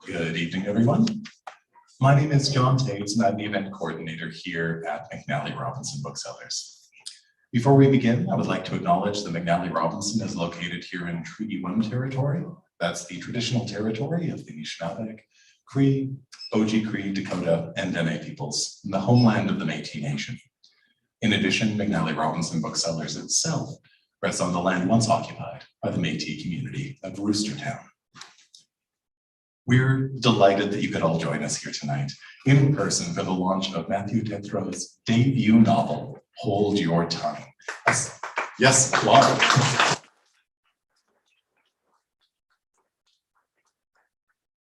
Good evening, everyone. My name is John Taves, and I'm the event coordinator here at McNally Robinson Booksellers. Before we begin, I would like to acknowledge that McNally Robinson is located here in Treaty 1 territory. That's the traditional territory of the Anishinaabe, Cree, Oji-Cree, Dakota, and Dene peoples, the homeland of the Métis Nation. In addition, McNally Robinson Booksellers itself rests on the land once occupied by the Métis community of Roostertown. We're delighted that you could all join us here tonight in person for the launch of Matthew Tétreault's debut novel, Hold Your Tongue. Yes, Clark.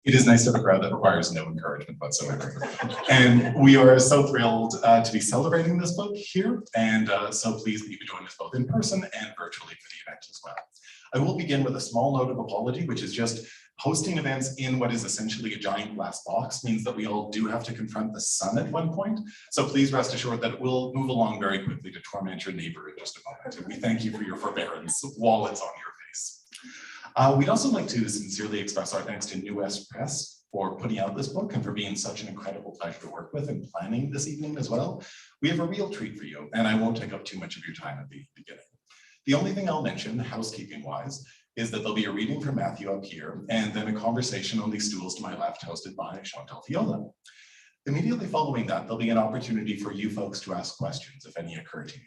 It is nice to have a crowd that requires no encouragement whatsoever. And we are so thrilled to be celebrating this book here, and so pleased that you could join us both in person and virtually for the event as well. I will begin with a small note of apology, which is just hosting events in what is essentially a giant glass box means that we all do have to confront the sun at one point. So please rest assured that it will move along very quickly to torment your neighbor in just a moment. And we thank you for your forbearance while it's on your face. We'd also like to sincerely express our thanks to New West Press for putting out this book and for being such an incredible pleasure to work with and planning this evening as well. We have a real treat for you, and I won't take up too much of your time at the beginning. The only thing I'll mention, housekeeping-wise, is that there'll be a reading from Matthew up here, and then a conversation on these stools to my left, hosted by Chantal Fiola. Immediately following that, there'll be an opportunity for you folks to ask questions, if any occur to you.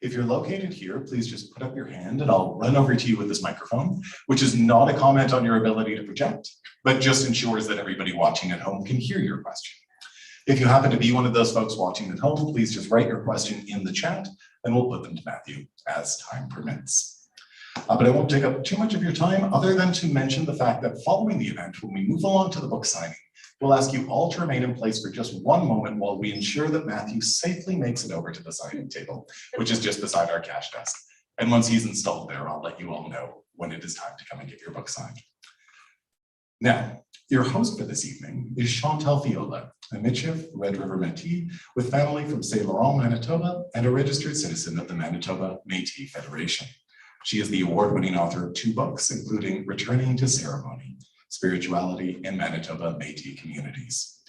If you're located here, please just put up your hand and I'll run over to you with this microphone, which is not a comment on your ability to project, but just ensures that everybody watching at home can hear your question. If you happen to be one of those folks watching at home, please just write your question in the chat and we'll put them to Matthew as time permits. But I won't take up too much of your time other than to mention the fact that following the event, when we move along to the book signing, we'll ask you all to remain in place for just one moment while we ensure that Matthew safely makes it over to the signing table, which is just beside our cash desk. And once he's installed there, I'll let you all know when it is time to come and get your book signed. Now, your host for this evening is Chantal Fiola, a Michif Red River Métis with family from St. Laurent, Manitoba, and a registered citizen of the Manitoba Métis Federation. She is the award-winning author of 2 books, including Returning to Ceremony, Spirituality in Manitoba Métis Communities.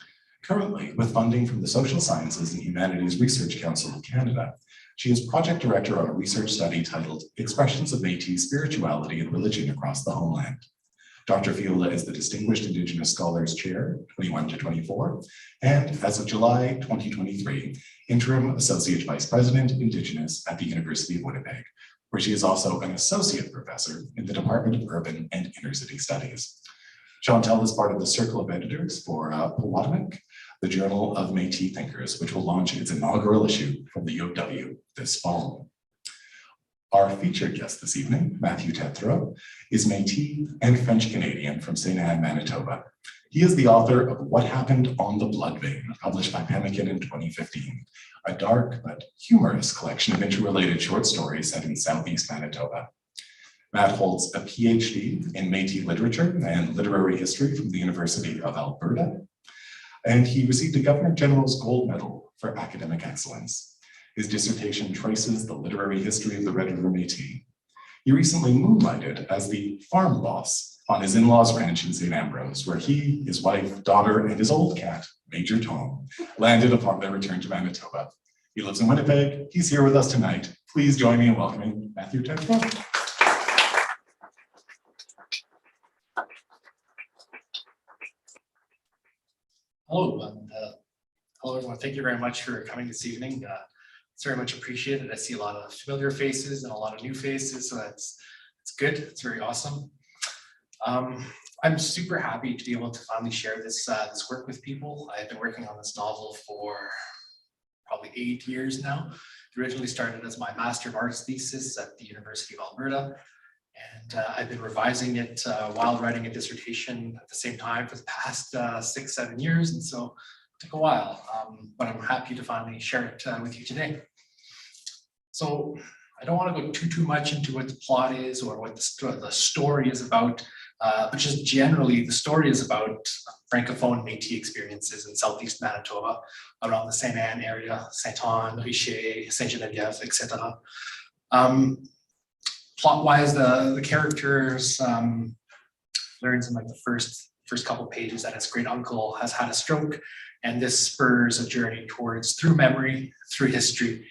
Currently, with funding from the Social Sciences and Humanities Research Council of Canada, she is project director on a research study titled Expressions of Métis Spirituality and Religion Across the Homeland. Dr. Fiola is the Distinguished Indigenous Scholars Chair, 21 to 24, and as of July 2023, Interim Associate Vice President, Indigenous at the University of Winnipeg, where she is also an associate professor in the Department of Urban and Inner City Studies. Chantal is part of the Circle of Editors for Powatomic, the Journal of Métis Thinkers, which will launch its inaugural issue from the U of W this fall. Our featured guest this evening, Matthew Tétreault, is Métis and French Canadian from St. Anne, Manitoba. He is the author of What Happened on the Blood Vein, published by Pemmican in 2015, a dark but humorous collection of interrelated short stories set in southeast Manitoba. Matt holds a PhD in Métis literature and literary history from the University of Alberta, and he received a Governor General's Gold Medal for academic excellence. His dissertation traces the literary history of the Red River Métis. He recently moonlighted as the farm boss on his in-laws ranch in St. Ambrose, where he, his wife, daughter, and his old cat, Major Tom, landed upon their return to Manitoba. He lives in Winnipeg. He's here with us tonight. Please join me in welcoming Matthew Tétreault. Hello, and hello everyone. Thank you very much for coming this evening. It's very much appreciated. I see a lot of familiar faces and a lot of new faces, so it's good. It's very awesome. I'm super happy to be able to finally share this work with people. I've been working on this novel for probably 8 years now. It originally started as my Master of Arts thesis at the University of Alberta, and I've been revising it while writing a dissertation at the same time for the past 6-7 years, and so it took a while, but I'm happy to finally share it with you today. So I don't want to go too much into what the plot is or what the story is about, But just generally, the story is about francophone Métis experiences in southeast Manitoba, around the Saint Anne area, Saint-Anne, Richer, Saint-Geneviève, etc. Plot-wise, the characters learns in like the first couple pages that his great uncle has had a stroke, and this spurs a journey towards, through memory, through history,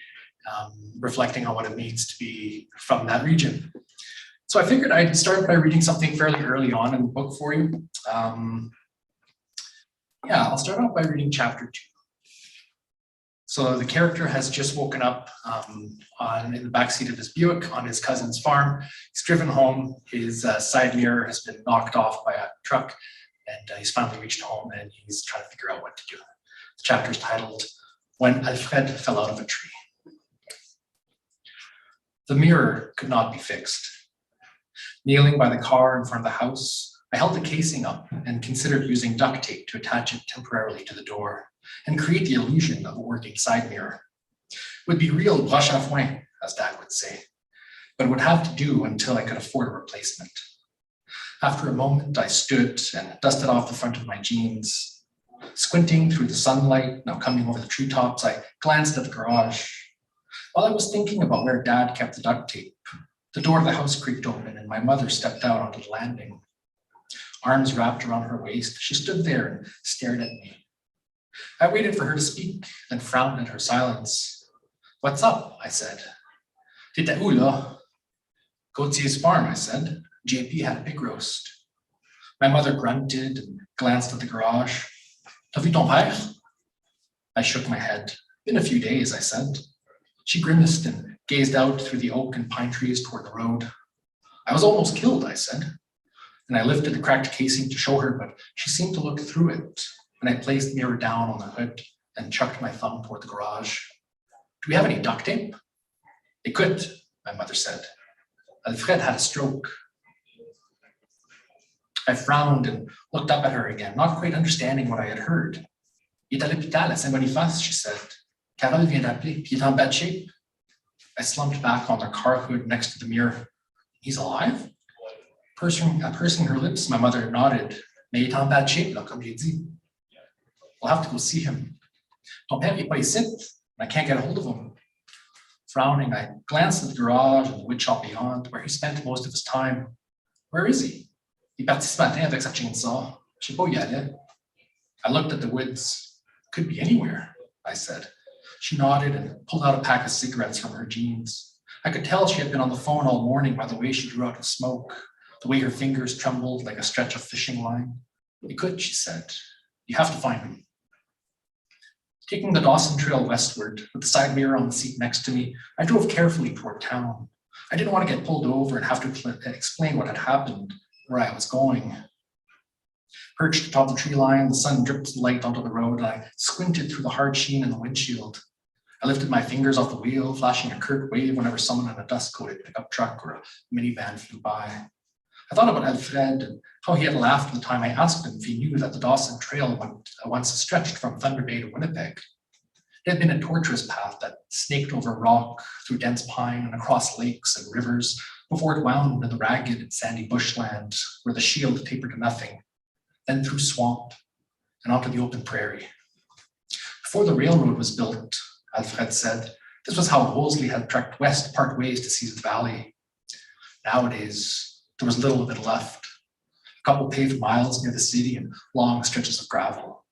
reflecting on what it means to be from that region. So I figured I'd start by reading something fairly early on in the book for you. I'll start off by reading chapter 2. So the character has just woken up in the backseat of his Buick on his cousin's farm. He's driven home. His side mirror has been knocked off by a truck, and he's finally reached home and he's trying to figure out what to do. The chapter is titled, When Alfred Fell Out of a Tree. The mirror could not be fixed. Kneeling by the car in front of the house, I held the casing up and considered using duct tape to attach it temporarily to the door and create the illusion of a working side mirror. It would be real broche à foin, as Dad would say, but it would have to do until I could afford a replacement. After a moment, I stood and dusted off the front of my jeans. Squinting through the sunlight, now coming over the treetops, I glanced at the garage. While I was thinking about where Dad kept the duct tape, the door of the house creaked open and my mother stepped out onto the landing. Arms wrapped around her waist, she stood there and stared at me. I waited for her to speak, then frowned at her silence. What's up? I said. Tétreault là. Gautier's farm, I said. JP had a pig roast. My mother grunted and glanced at the garage. T'as vu ton père? I shook my head. Been a few days, I said. She grimaced and gazed out through the oak and pine trees toward the road. I was almost killed, I said. And I lifted the cracked casing to show her, but she seemed to look through it. And I placed the mirror down on the hood and chucked my thumb toward the garage. Do we have any duct tape? Écoute, my mother said. Alfred had a stroke. I frowned and looked up at her again, not quite understanding what I had heard. Il est à l'hôpital à Saint-Boniface, she said. Carole vient d'appeler, puis il est en bad shape. I slumped back on the car hood next to the mirror. He's alive? Pursing her lips, my mother nodded. Mais il est en bad shape, là, comme j'ai dit. We'll have to go see him. Ton père n'est pas ici, and I can't get a hold of him. Frowning, I glanced at the garage and the wood shop beyond, where he spent most of his time. Where is he? Il est parti ce matin avec sa chainsaw. Je sais pas où il allait. I looked at the woods. Could be anywhere, I said. She nodded and pulled out a pack of cigarettes from her jeans. I could tell she had been on the phone all morning by the way she drew out the smoke, the way her fingers trembled like a stretch of fishing line. You could, she said. You have to find him. Taking the Dawson Trail westward, with the side mirror on the seat next to me, I drove carefully toward town. I didn't want to get pulled over and have to explain what had happened, where I was going. Perched atop the tree line, the sun dripped light onto the road, and I squinted through the hard sheen in the windshield. I lifted my fingers off the wheel, flashing a curt wave whenever someone in a dust-coated pickup truck or a minivan flew by. I thought about Alfred and how he had laughed the time I asked him if he knew that the Dawson Trail once stretched from Thunder Bay to Winnipeg. It had been a tortuous path that snaked over rock, through dense pine, and across lakes and rivers before it wound in the ragged and sandy bushland where the shield tapered to nothing, then through swamp and onto the open prairie. Before the railroad was built, Alfred said, this was how Wolseley had trekked west part ways to seize the valley. Nowadays, there was little of it left. A couple paved miles near the city and long stretches of gravel.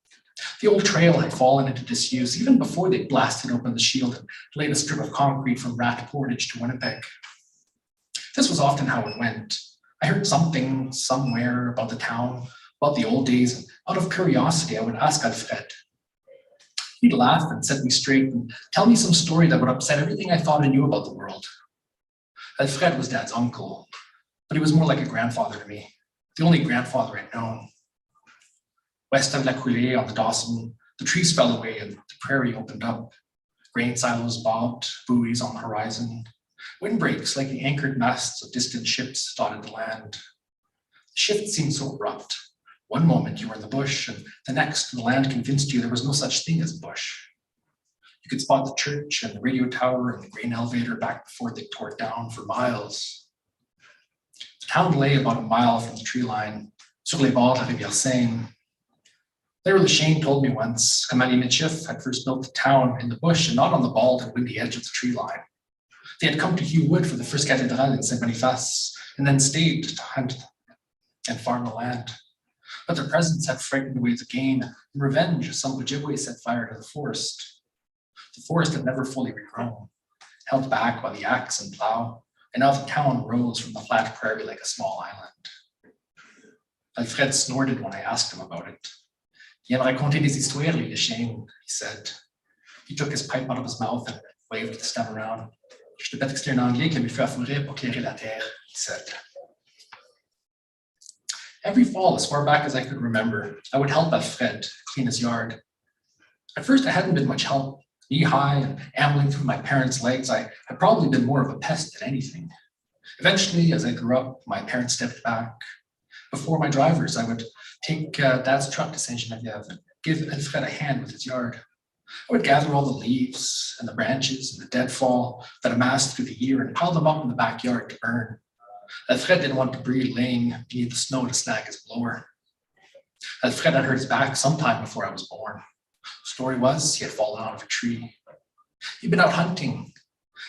The old trail had fallen into disuse even before they blasted open the shield and laid a strip of concrete from Rat Portage to Winnipeg. This was often how it went. I heard something somewhere about the town, about the old days, and out of curiosity, I would ask Alfred. He'd laugh and set me straight and tell me some story that would upset everything I thought I knew about the world. Alfred was Dad's uncle, but he was more like a grandfather to me, the only grandfather I'd known. West of La Coulée on the Dawson, the trees fell away and the prairie opened up. Grain silos bobbed, buoys on the horizon. Windbreaks like the anchored masts of distant ships dotted the land. The shift seemed so abrupt. One moment you were in the bush, and the next the land convinced you there was no such thing as bush. You could spot the church and the radio tower and the grain elevator back before they tore it down for miles. The town lay about a mile from the tree line, sur les bords de la rivière Seine. Later, Lachine told me once, Commandant Métis had first built the town in the bush and not on the bald and windy edge of the tree line. They had come to Hugh Wood for the first cathedral in Saint Boniface and then stayed to hunt and farm the land. But their presence had frightened away the game. In revenge, some Ojibwe set fire to the forest. The forest had never fully regrown, held back by the axe and plow, and now the town rose from the flat prairie like a small island. Alfred snorted when I asked him about it. Il aime raconter des histoires, lui, le chien, he said. He took his pipe out of his mouth and waved the stem around. Je te bête que c'était un Anglais qui a mis feu à fourrer pour clairer la terre, he said. Every fall, as far back as I could remember, I would help Alfred clean his yard. At first, I hadn't been much help. Knee-high and ambling through my parents' legs, I had probably been more of a pest than anything. Eventually, as I grew up, my parents stepped back. Before my drivers, I would take Dad's truck to Saint Geneviève and give Alfred a hand with his yard. I would gather all the leaves and the branches and the deadfall that amassed through the year and pile them up in the backyard to burn. Alfred didn't want debris laying beneath the snow to snag his blower. Alfred had hurt his back sometime before I was born. The story was he had fallen out of a tree. He'd been out hunting,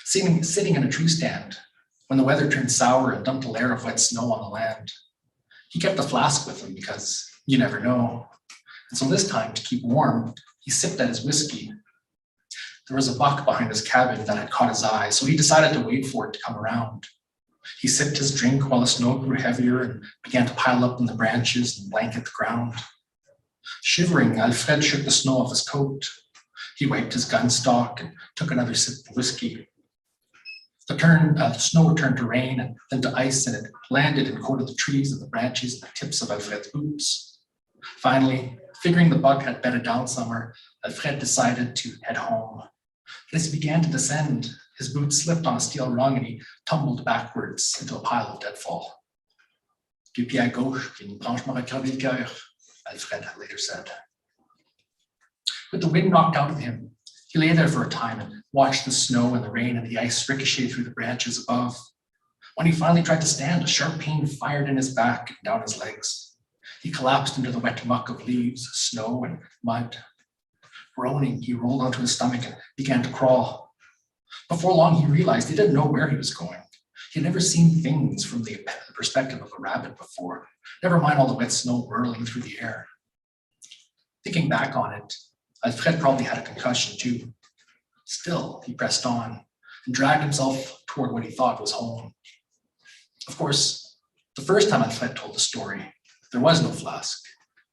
sitting in a tree stand when the weather turned sour and dumped a layer of wet snow on the land. He kept a flask with him because you never know. And so this time, to keep warm, he sipped at his whiskey. There was a buck behind his cabin that had caught his eye, so he decided to wait for it to come around. He sipped his drink while the snow grew heavier and began to pile up in the branches and blanket the ground. Shivering, Alfred shook the snow off his coat. He wiped his gun stock and took another sip of whiskey. The snow turned to rain and then to ice, and it landed and coated the trees and the branches and the tips of Alfred's boots. Finally, figuring the buck had bedded down somewhere, Alfred decided to head home. But as he began to descend, his boots slipped on a steel rung and he tumbled backwards into a pile of deadfall. Du pied à gauche, une branche m'aurait crevé le cœur, Alfred later said. With the wind knocked out of him, he lay there for a time and watched the snow and the rain and the ice ricochet through the branches above. When he finally tried to stand, a sharp pain fired in his back and down his legs. He collapsed into the wet muck of leaves, snow, and mud. Groaning, he rolled onto his stomach and began to crawl. Before long, he realized he didn't know where he was going. He had never seen things from the perspective of a rabbit before, never mind all the wet snow whirling through the air. Thinking back on it, Alfred probably had a concussion too. Still, he pressed on and dragged himself toward what he thought was home. Of course, the first time Alfred told the story, there was no flask.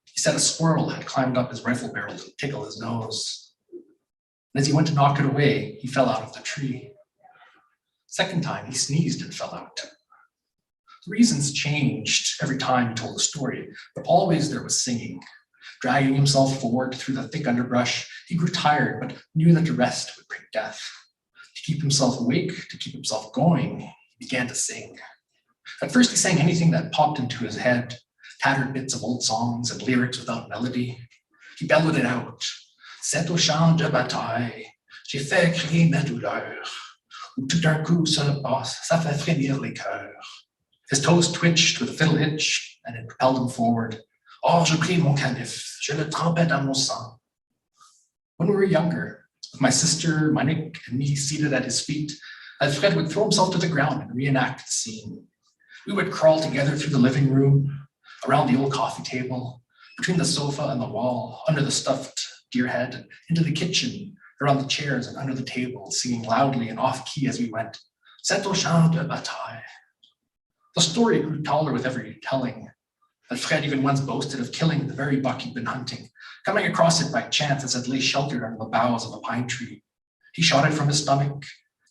He said a squirrel had climbed up his rifle barrel to tickle his nose. And as he went to knock it away, he fell out of the tree. Second time, he sneezed and fell out. The reasons changed every time he told the story, but always there was singing. Dragging himself forward through the thick underbrush, he grew tired, but knew that to rest would bring death. To keep himself awake, to keep himself going, he began to sing. At first, he sang anything that popped into his head, tattered bits of old songs and lyrics without melody. He bellowed it out. C'est au champ de bataille, j'ai fait crier ma douleur, où tout d'un coup ça passe, ça fait frémir les cœurs. His toes twitched with a fiddle hitch, and it propelled him forward. Oh, je pris mon canif, je le trempais dans mon sang. When we were younger, with my sister, my Nick, and me seated at his feet, Alfred would throw himself to the ground and reenact the scene. We would crawl together through the living room, around the old coffee table, between the sofa and the wall, under the stuffed deer head, into the kitchen, around the chairs and under the table, singing loudly and off-key as we went, C'est au champ de bataille. The story grew taller with every telling. Alfred even once boasted of killing the very buck he'd been hunting, coming across it by chance as it lay sheltered under the boughs of a pine tree. He shot it from his stomach,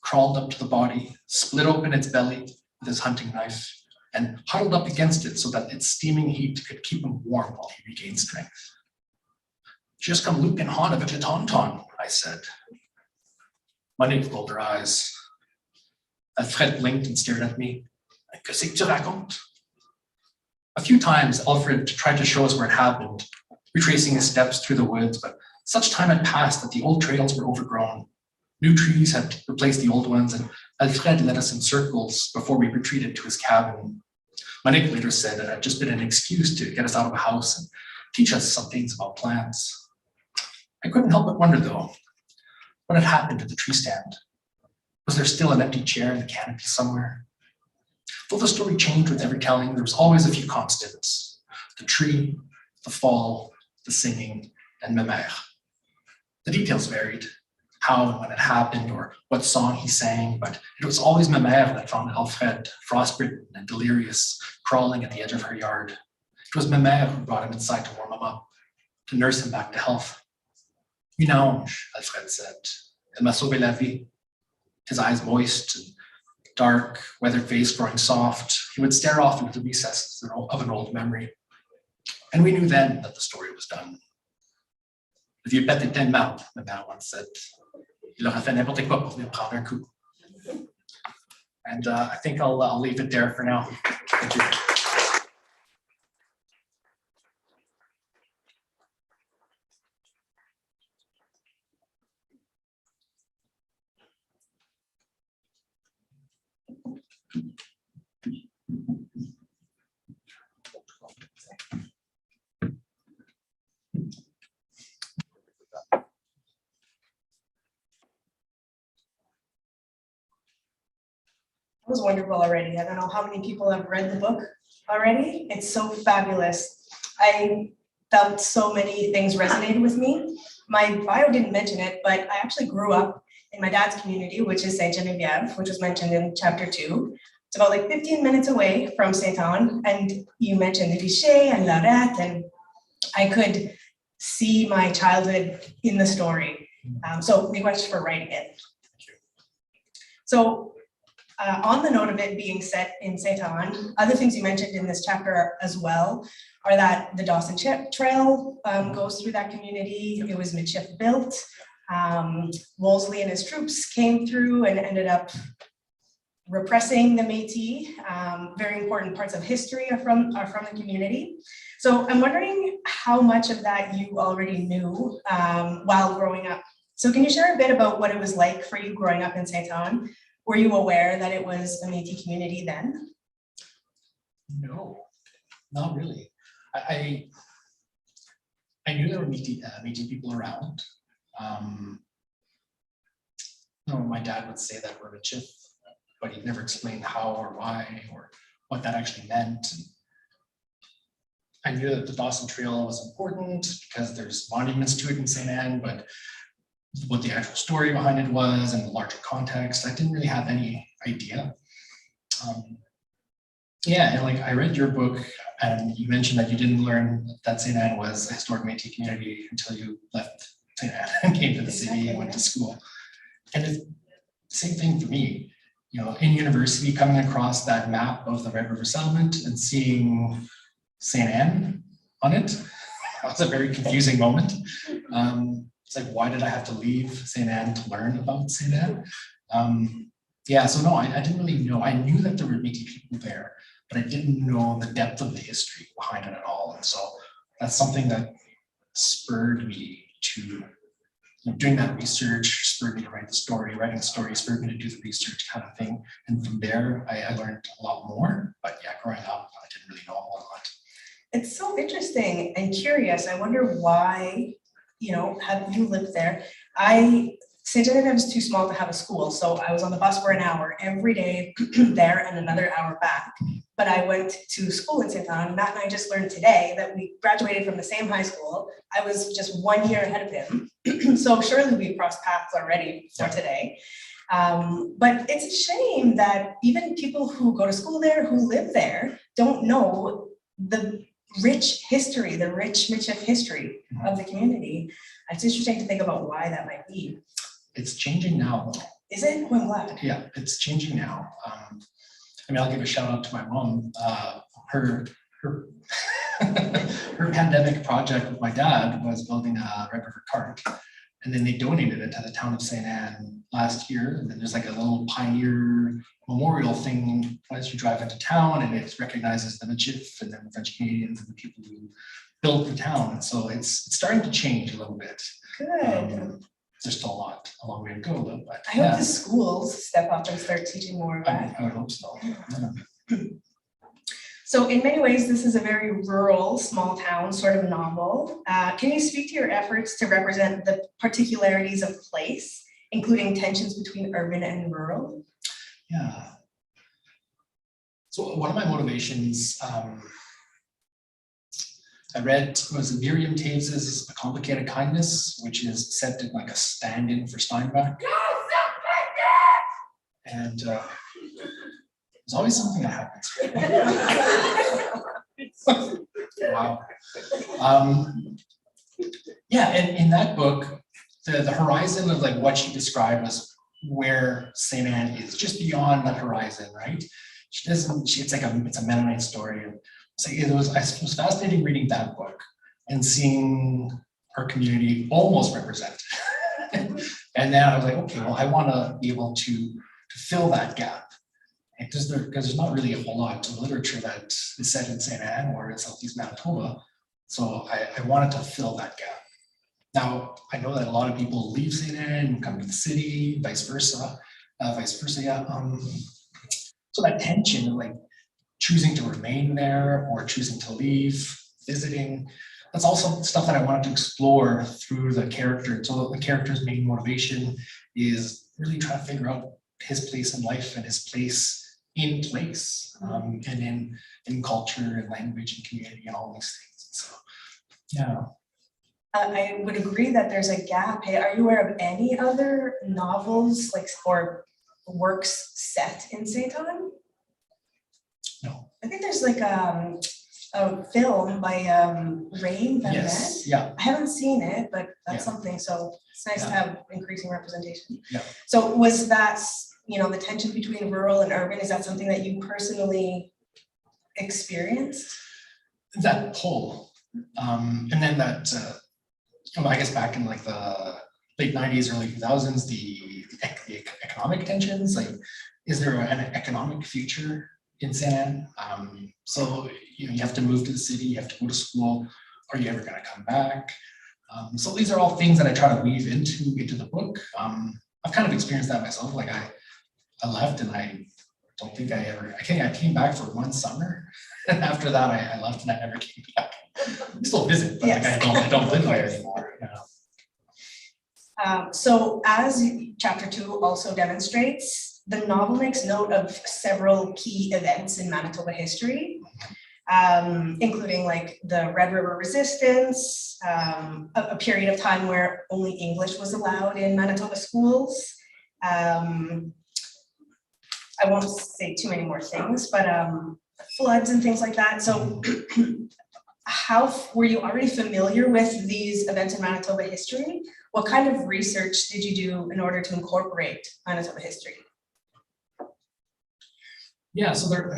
crawled up to the body, split open its belly with his hunting knife, and huddled up against it so that its steaming heat could keep him warm while he regained strength. Just come look and haunt avec le tonton, I said. Monique rolled her eyes. Alfred blinked and stared at me. Que c'est que tu racontes? A few times, Alfred tried to show us where it happened, retracing his steps through the woods, but such time had passed that the old trails were overgrown. New trees had replaced the old ones, and Alfred led us in circles before we retreated to his cabin. manipulator said it had just been an excuse to get us out of the house and teach us some things about plants. I couldn't help but wonder though, what had happened to the tree stand? Was there still an empty chair in the canopy somewhere? Though the story changed with every telling, there was always a few constants. The tree, the fall, the singing, and ma mère. The details varied, how and when it happened or what song he sang, but it was always ma mère that found Alfred, frostbitten and delirious, crawling at the edge of her yard. It was ma mère who brought him inside to warm him up, to nurse him back to health. Une ange, Alfred said. Elle m'a sauvé la vie. His eyes moist and dark, weathered face growing soft, he would stare off into the recesses of an old memory. And we knew then that the story was done. Le vieux pet était marde, ma mère once said. Il aurait fait n'importe quoi pour venir prendre un coup. And I think I'll leave it there for now. Thank you. Was wonderful already. I don't know how many people have read the book already. It's so fabulous. I felt so many things resonated with me. My bio didn't mention it, but I actually grew up in my dad's community, which is Saint Geneviève, which was mentioned in chapter 2. It's about like 15 minutes away from Saint-Anne, and you mentioned the Vichy and Lorette, and I could see my childhood in the story. So big much for writing it. So on the note of it being set in Saint-Anne, other things you mentioned in this chapter as well are that the Dawson Trail goes through that community. It was Michif built. Wolseley and his troops came through and ended up repressing the Métis. Very important parts of history are from the community. So I'm wondering how much of that you already knew while growing up. So can you share a bit about what it was like for you growing up in Saint-Anne? Were you aware that it was a Métis community then? No, not really. I knew there were Métis people around. My dad would say that we're Michif, but he'd never explained how or why or what that actually meant. And I knew that the Dawson Trail was important because there's monuments to it in St. Anne, but what the actual story behind it was and the larger context, I didn't really have any idea. And like I read your book and you mentioned that you didn't learn that St. Anne was a historic Métis community until you left St. Anne and came to the city and went to school. And it's the same thing for me, in university, coming across that map of the Red River settlement and seeing St. Anne on it, that was a very confusing moment. It's like, why did I have to leave St. Anne to learn about St. Anne? So no, I didn't really know. I knew that there were Métis people there, but I didn't know the depth of the history behind it at all. And so that's something that spurred me to, doing that research, spurred me to write the story, writing the story, spurred me to do the research kind of thing. And from there, I learned a lot more. But yeah, growing up, I didn't really know a whole lot. It's so interesting and curious. I wonder why, have you lived there? St. Geneviève is too small to have a school, so I was on the bus for an hour every day there and another hour back. But I went to school in St. Anne. Matt and I just learned today that we graduated from the same high school. I was just 1 year ahead of him. So surely we crossed paths already for today. But it's a shame that even people who go to school there, who live there, don't know the rich history, the rich Michif history of the community. It's interesting to think about why that might be. It's changing now, though. Is it? Oh, I'm glad. Yeah, it's changing now. I'll give a shout out to my mom. Her pandemic project with my dad was building a Red River cart, and then they donated it to the town of St. Anne last year. And then there's like a little pioneer memorial thing as you drive into town, and it recognizes the Michif and then the French Canadians and the people who built the town. And so it's starting to change a little bit. Good. There's still a long way to go though. But I hope the schools step up and start teaching more of that. I would hope so. Yeah. So in many ways, this is a very rural, small town sort of novel. Can you speak to your efforts to represent the particularities of place, including tensions between urban and rural? Yeah. So one of my motivations, I read was Miriam Taves's A Complicated Kindness, which is set in like a stand-in for Steinbeck. And there's always something that happens. Wow. Yeah, and in that book, the horizon of like what she described was where St. Anne is, just beyond that horizon, right? She doesn't, it's a Mennonite story. So it was fascinating reading that book and seeing her community almost represented. And then I was like, okay, well, I want to be able to fill that gap. Because there's not really a whole lot of literature that is set in St. Anne or in Southeast Manitoba. So I wanted to fill that gap. Now, I know that a lot of people leave St. Anne and come to the city, vice versa, yeah. So that tension of like choosing to remain there or choosing to leave, visiting, that's also stuff that I wanted to explore through the character. So the character's main motivation is really trying to figure out his place in life and his place in place, and in culture and language and community and all these things. So, yeah. I would agree that there's a gap. Hey, are you aware of any other novels like or works set in St. Anne? No. I think there's like a film by Rain Van Yes, yeah. I haven't seen it, but that's Yeah. something. So it's nice to have increasing representation. Yeah. So was that, the tension between rural and urban, is that something that you personally experienced? That pull, and then that, I guess back in like the late 90s, early 2000s, the economic tensions, like, is there an economic future in St. Anne? So, you have to move to the city, you have to go to school, are you ever gonna come back? So these are all things that I try to weave into the book. I've kind of experienced that myself. Like I left and I don't think I came back for one summer. And after that, I left and I never came back. I still visit, but Yes. like I don't live there anymore. So as chapter 2 also demonstrates, the novel makes note of several key events in Manitoba history, including like the Red River Resistance, a period of time where only English was allowed in Manitoba schools. I won't say too many more things, but floods and things like that. So how were you already familiar with these events in Manitoba history? What kind of research did you do in order to incorporate Manitoba history? Yeah, so there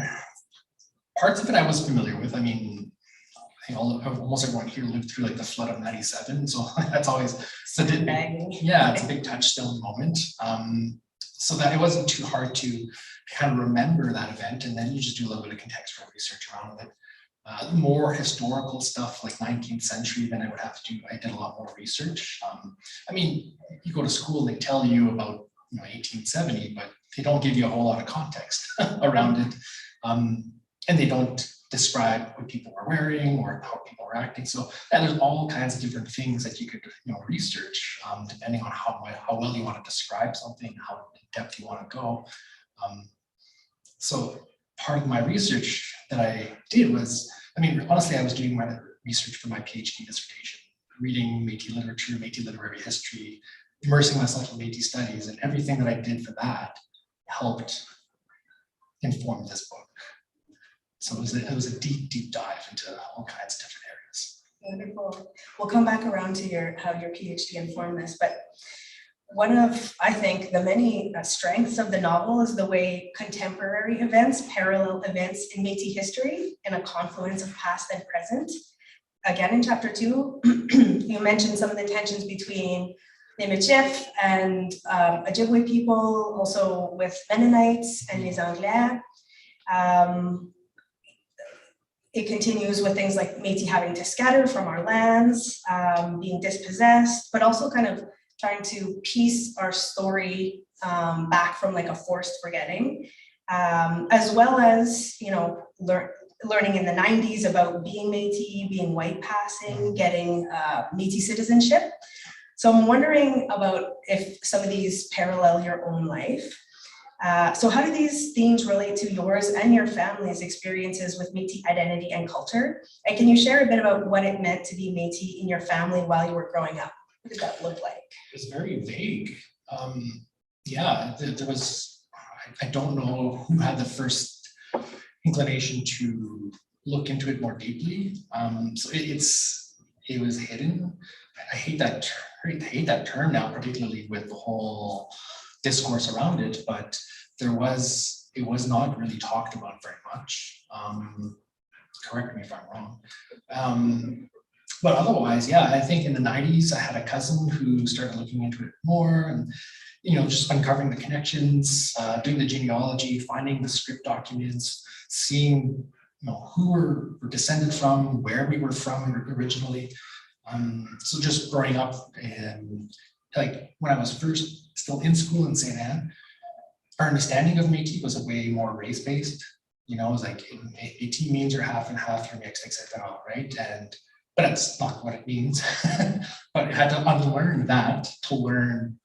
parts of it I was familiar with. I mean, I think almost everyone here lived through like the flood of '97, so that's always it's a big touchstone moment. So that it wasn't too hard to kind of remember that event, and then you just do a little bit of contextual research around it. More historical stuff like 19th century, then I would have to do. I did a lot more research. I mean, you go to school, they tell you about 1870, but they don't give you a whole lot of context around it, and they don't describe what people were wearing or how people were acting. So there's all kinds of different things that you could research depending on how well you want to describe something, how in depth you want to go. So part of my research that I did was, I mean, honestly, I was doing my research for my PhD dissertation, reading Métis literature, Métis literary history, immersing myself in Métis studies, and everything that I did for that helped inform this book. So it was a deep dive into all kinds of different areas. Wonderful. We'll come back around to how your PhD informed this, but one of, I think, the many strengths of the novel is the way contemporary events parallel events in Métis history in a confluence of past and present. Again, in chapter 2, you mentioned some of the tensions between the Métis and Ojibwe people, also with Mennonites and les Anglais. It continues with things like Métis having to scatter from our lands, being dispossessed, but also kind of trying to piece our story back from like a forced forgetting, as well as, learning in the 90s about being Métis, being white passing, getting Métis citizenship. So I'm wondering about if some of these parallel your own life. So how do these themes relate to yours and your family's experiences with Métis identity and culture? And can you share a bit about what it meant to be Métis in your family while you were growing up? What did that look like? It's very vague. Yeah, there was, I don't know who had the first inclination to look into it more deeply. So it was hidden. I hate that term now, particularly with the whole discourse around it, but it was not really talked about very much. Correct me if I'm wrong. But otherwise, yeah, I think in the 90s, I had a cousin who started looking into it more and, just uncovering the connections, doing the genealogy, finding the script documents, seeing, who we're descended from, where we were from originally. So just growing up and like when I was first still in school in St. Anne, our understanding of Métis was a way more race-based. It was like Métis means you're half and half, you're mixed, etc. Right? But that's not what it means. But I had to unlearn that to learn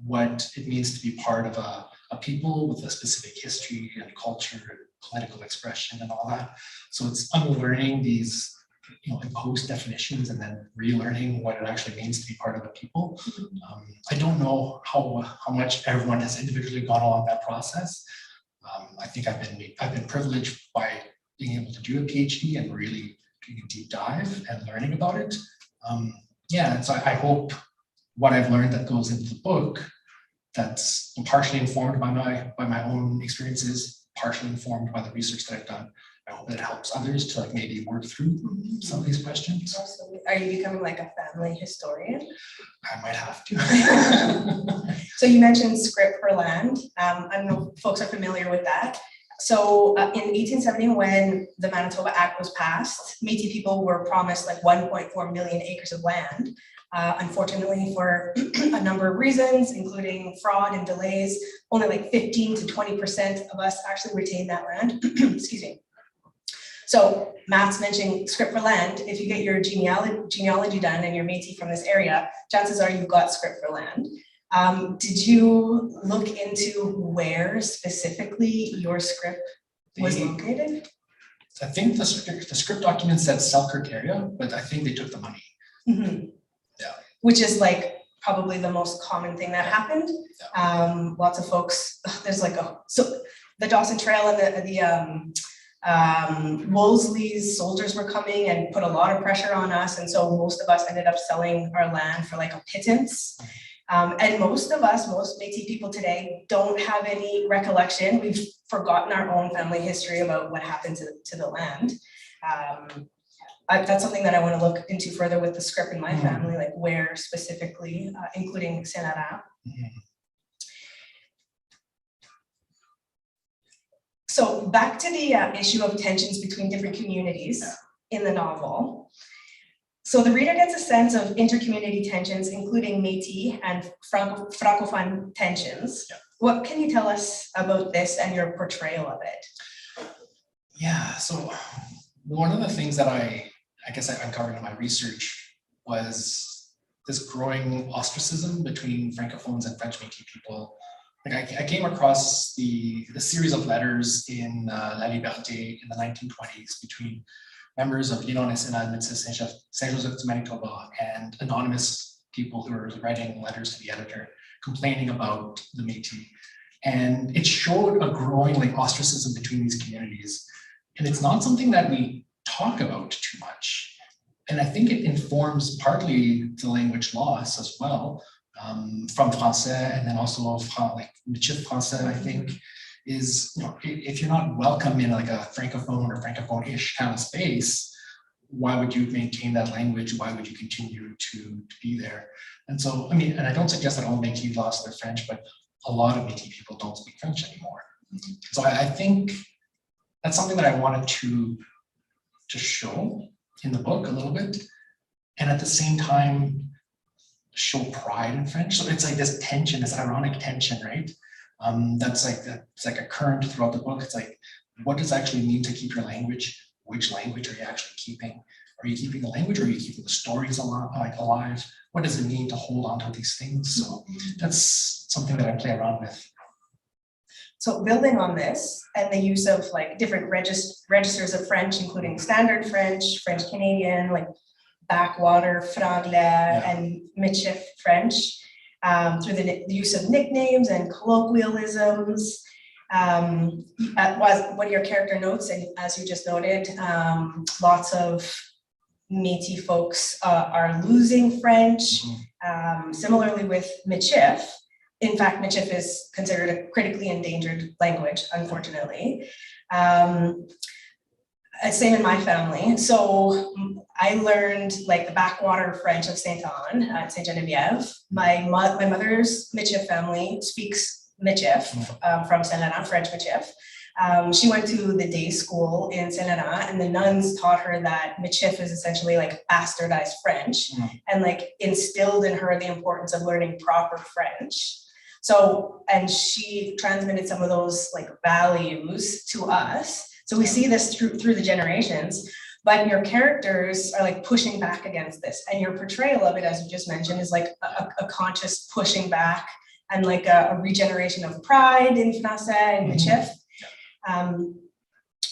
what it means to be part of a people with a specific history and culture and political expression and all that. So it's unlearning these imposed definitions and then relearning what it actually means to be part of a people. I don't know how much everyone has individually gone along that process. I think I've been privileged by being able to do a PhD and really doing a deep dive and learning about it. And so I hope what I've learned that goes into the book, that's partially informed by my own experiences, partially informed by the research that I've done. I hope that it helps others to maybe work through some of these questions. Absolutely. Are you becoming like a family historian? I might have to. So you mentioned script for land. I don't know if folks are familiar with that. So in 1870, when the Manitoba Act was passed, Métis people were promised like 1.4 million acres of land. Unfortunately, for a number of reasons, including fraud and delays, only like 15 to 20% of us actually retain that land. Excuse me. So Matt's mentioning script for land. If you get your genealogy done and you're Métis from this area, chances are you've got script for land. Did you look into where specifically your script was located? I think the script document said Selkirk area, but I think they took the money. Mm-hmm. Yeah. Which is like probably the most common thing that happened. Yeah. Lots of folks, there's like so the Dawson Trail and the Wolseley's soldiers were coming and put a lot of pressure on us. And so most of us ended up selling our land for like a pittance. And most Métis people today don't have any recollection. We've forgotten our own family history about what happened to the land. That's something that I want to look into further with the script in my family, like where specifically, including Saint-Laurent. So back to the issue of tensions between different communities in the novel. So the reader gets a sense of intercommunity tensions, including Métis and francophone tensions. Yeah. What can you tell us about this and your portrayal of it? Yeah, so one of the things that I guess I uncovered in my research was this growing ostracism between francophones and French Métis people. Like I came across the series of letters in La Liberté in the 1920s between members of L'Union Nationale Métis Saint-Joseph de Manitoba and anonymous people who were writing letters to the editor complaining about the Métis. And it showed a growing ostracism between these communities. And it's not something that we talk about too much. And I think it informs partly the language loss as well, from Français, and then also Métis Français, I think, is, if you're not welcome in like a francophone or francophone-ish kind of space, why would you maintain that language? Why would you continue to be there? And so, and I don't suggest that all Métis lost their French, but a lot of Métis people don't speak French anymore. So I think that's something that I wanted to show in the book a little bit, and at the same time show pride in French. So it's like this tension, this ironic tension, right? That's like a current throughout the book. It's like, what does it actually mean to keep your language? which language are you actually keeping? Are you keeping the language or are you keeping the stories alive? What does it mean to hold on to these things? So that's something that I play around with. So building on this and the use of like different registers of French, including standard French, French Canadian, like backwater, franglais, and Michif French, through the use of nicknames and colloquialisms. One of your character notes, and as you just noted, lots of Métis folks are losing French. Similarly with Michif. In fact, Michif is considered a critically endangered language, unfortunately. Same in my family. So I learned like the backwater French of Saint-Anne at Saint-Geneviève. My mother's Michif family speaks Michif from Saint-Laurent, French Michif. She went to the day school in Saint-Laurent, and the nuns taught her that Michif is essentially like bastardized French and like instilled in her the importance of learning proper French. So, and she transmitted some of those like values to us. So we see this through the generations, but your characters are like pushing back against this, and your portrayal of it, as you just mentioned, is like a conscious pushing back and like a regeneration of pride in Francais and Michif.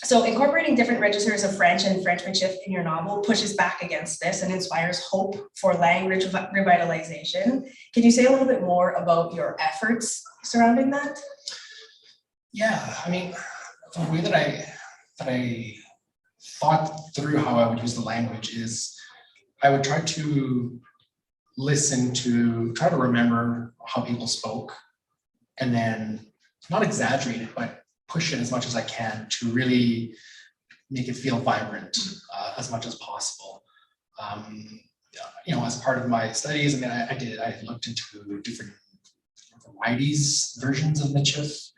So incorporating different registers of French and French Michif in your novel pushes back against this and inspires hope for language revitalization. Can you say a little bit more about your efforts surrounding that? Yeah, I mean, the way that I thought through how I would use the language is I would try to try to remember how people spoke, and then not exaggerate it, but push it as much as I can to really make it feel vibrant as much as possible. You know, as part of my studies, I mean, I looked into different varieties, versions of Michif.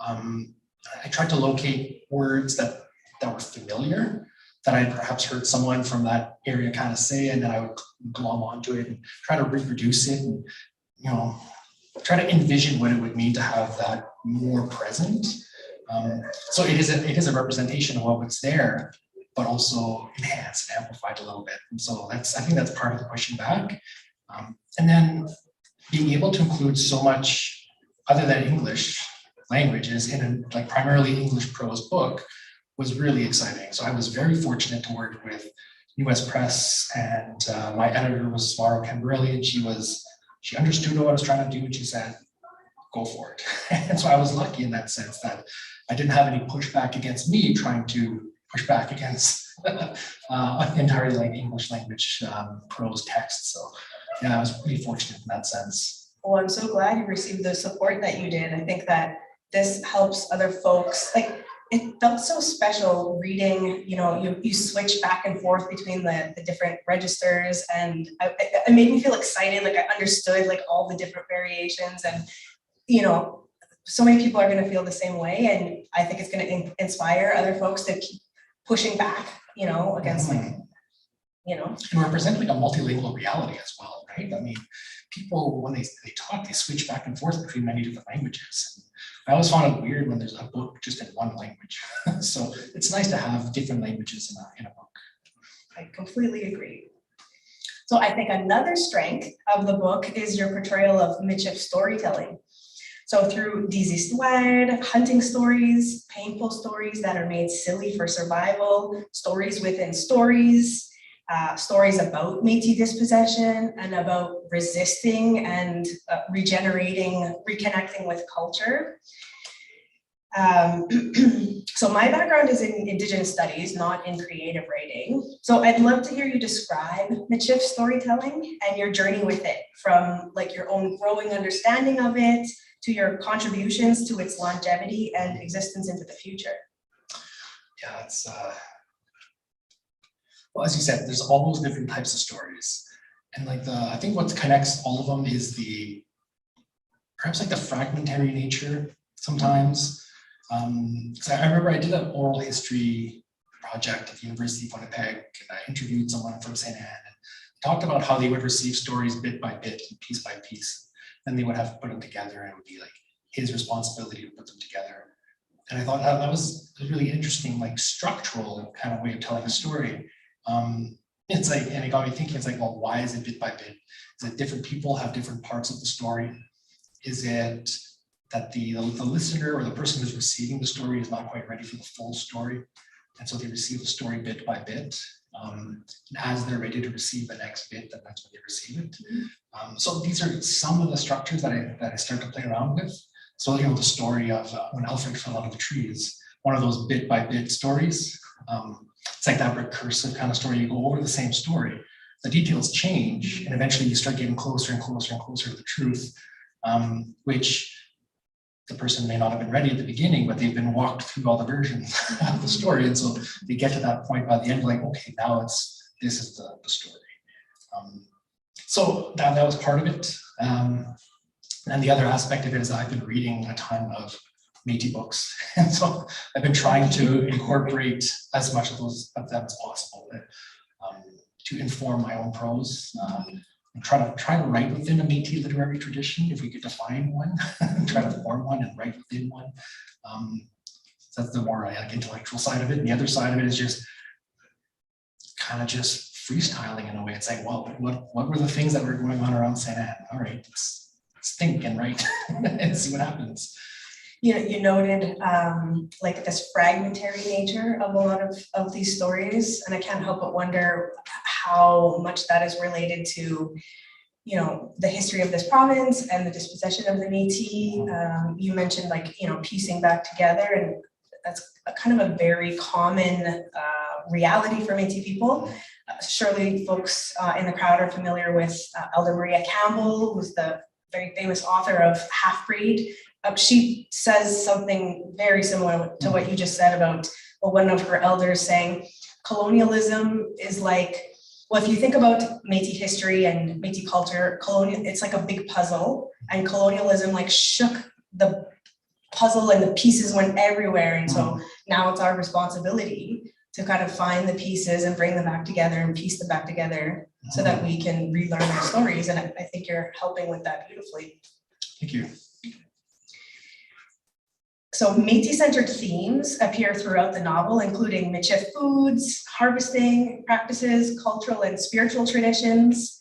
I tried to locate words that were familiar, that I'd perhaps heard someone from that area kind of say, and then I would glom onto it and try to reproduce it, and you know, try to envision what it would mean to have that more present. So it is a representation of what's there, but also enhanced and amplified a little bit. And so I think that's part of the pushing back. And then being able to include so much other than English languages in a like primarily English prose book was really exciting. So I was very fortunate to work with US Press, and my editor was Smaro Cambrelli, and she understood what I was trying to do, and she said, go for it. And so I was lucky in that sense that I didn't have any pushback against me trying to push back against entirely like English language prose text. So yeah, I was pretty fortunate in that sense. Well, I'm so glad you received the support that you did. I think that this helps other folks. Like, it felt so special reading, you know, you switch back and forth between the different registers, and it made me feel excited. Like I understood like all the different variations, and you know, so many people are going to feel the same way, and I think it's going to inspire other folks to keep pushing back, you know, against like, you know. And represent like a multilingual reality as well, right? I mean, people, when they talk, they switch back and forth between many different languages. I always found it weird when there's a book just in one language. So it's nice to have different languages in a book. I completely agree. So I think another strength of the book is your portrayal of Michif storytelling. So through des histoires, hunting stories, painful stories that are made silly for survival, stories within stories, stories about Métis dispossession and about resisting and regenerating, reconnecting with culture. So my background is in Indigenous studies, not in creative writing. So I'd love to hear you describe Michif storytelling and your journey with it, from like your own growing understanding of it to your contributions to its longevity and existence into the future. Yeah, it's well, as you said, there's all those different types of stories, and like I think what connects all of them is perhaps like the fragmentary nature sometimes. Because I remember I did an oral history project at the University of Winnipeg, and I interviewed someone from St. Anne and talked about how they would receive stories bit by bit, piece by piece. Then they would have to put them together, and it would be like his responsibility to put them together. And I thought that was a really interesting, like structural kind of way of telling a story. It's like, and it got me thinking, it's like, well, why is it bit by bit? Is it different people have different parts of the story? Is it that the listener or the person who's receiving the story is not quite ready for the full story? And so they receive the story bit by bit. And as they're ready to receive the next bit, then that's when they receive it. So these are some of the structures that I start to play around with. So, the story of when Alfred fell out of the tree is one of those bit by bit stories. It's like that recursive kind of story. You go over the same story, the details change, and eventually you start getting closer and closer and closer to the truth, which the person may not have been ready at the beginning, but they've been walked through all the versions of the story. And so they get to that point by the end, like, okay, now this is the story. So that was part of it. And the other aspect of it is I've been reading a ton of Métis books. And so I've been trying to incorporate as much of them as possible to inform my own prose. And try to write within a Métis literary tradition, if we could define one, try to form one and write within one. So that's the more like intellectual side of it. And the other side of it is just kind of just freestyling in a way. It's like, well, what were the things that were going on around St. Anne? All right, let's think and write and see what happens. You noted like this fragmentary nature of a lot of these stories, and I can't help but wonder how much that is related to, the history of this province and the dispossession of the Métis. You mentioned like, piecing back together, and that's kind of a very common reality for Métis people. Surely folks in the crowd are familiar with Elder Maria Campbell, who's the very famous author of Half-Breed. She says something very similar to what you just said about one of her elders saying, colonialism is like, well, if you think about Métis history and Métis culture, it's like a big puzzle, and colonialism like shook the puzzle and the pieces went everywhere. And so now it's our responsibility to kind of find the pieces and bring them back together and piece them back together so that we can relearn our stories. And I think you're helping with that beautifully. Thank you. So Métis-centered themes appear throughout the novel, including Michif foods, harvesting practices, cultural and spiritual traditions,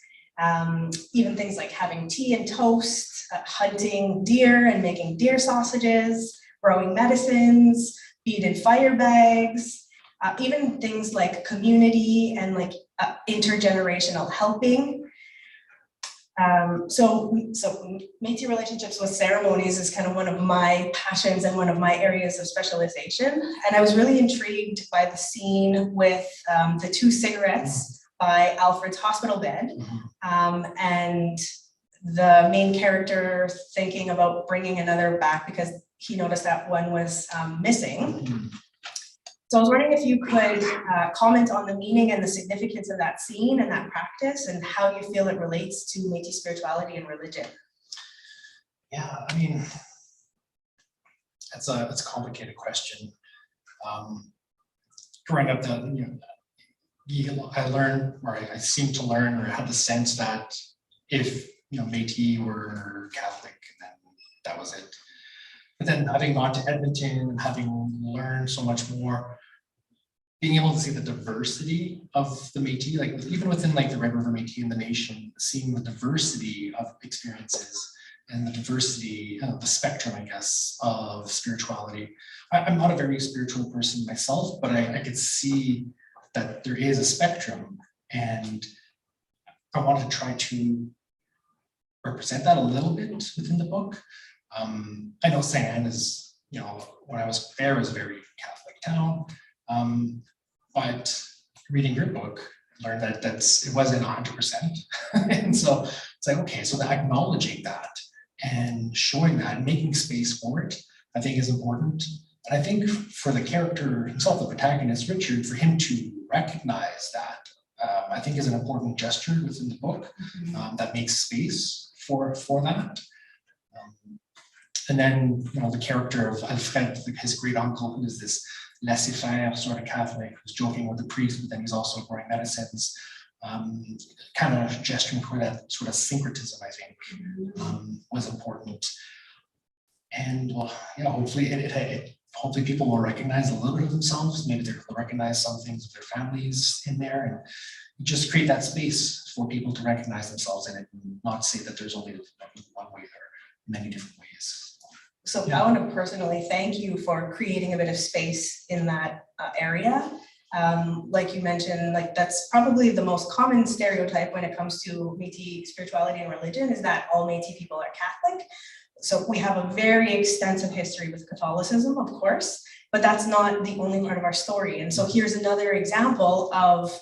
even things like having tea and toast, hunting deer and making deer sausages, growing medicines, beaded fire bags, even things like community and like intergenerational helping. So Métis relationships with ceremonies is kind of one of my passions and one of my areas of specialization. And I was really intrigued by the scene with the 2 cigarettes by Alfred's hospital bed, and the main character thinking about bringing another back because he noticed that one was missing. So I was wondering if you could comment on the meaning and the significance of that scene and that practice and how you feel it relates to Métis spirituality and religion. Yeah, I mean, that's a complicated question. Growing up, I learned, or I seemed to learn, or had the sense that if Métis were Catholic, then that was it. But then having gone to Edmonton and having learned so much more, being able to see the diversity of the Métis, like even within like the Red River Métis in the nation, seeing the diversity of experiences and the diversity, the spectrum, I guess, of spirituality. I'm not a very spiritual person myself, but I could see that there is a spectrum, and I wanted to try to represent that a little bit within the book. I know St. Anne is, when I was there, was a very Catholic town, but reading your book, I learned that it wasn't 100%. And so it's like, okay, so acknowledging that and showing that and making space for it, I think is important. And I think for the character himself, the protagonist, Richard, for him to recognize that, I think is an important gesture within the book that makes space for that. And then, the character of Alfred, his great uncle, who is this laissez-faire sort of Catholic, who's joking with the priest, but then he's also growing medicines, kind of gesturing for that sort of syncretism, I think, was important. And well, you know, hopefully hopefully people will recognize a little bit of themselves. Maybe they'll recognize some things of their families in there, and just create that space for people to recognize themselves in it, and not say that there's only one way. There are many different ways. So Yeah. I want to personally thank you for creating a bit of space in that area. Like you mentioned, like that's probably the most common stereotype when it comes to Métis spirituality and religion, is that all Métis people are Catholic. So we have a very extensive history with Catholicism, of course, but that's not the only part of our story. And so here's another example of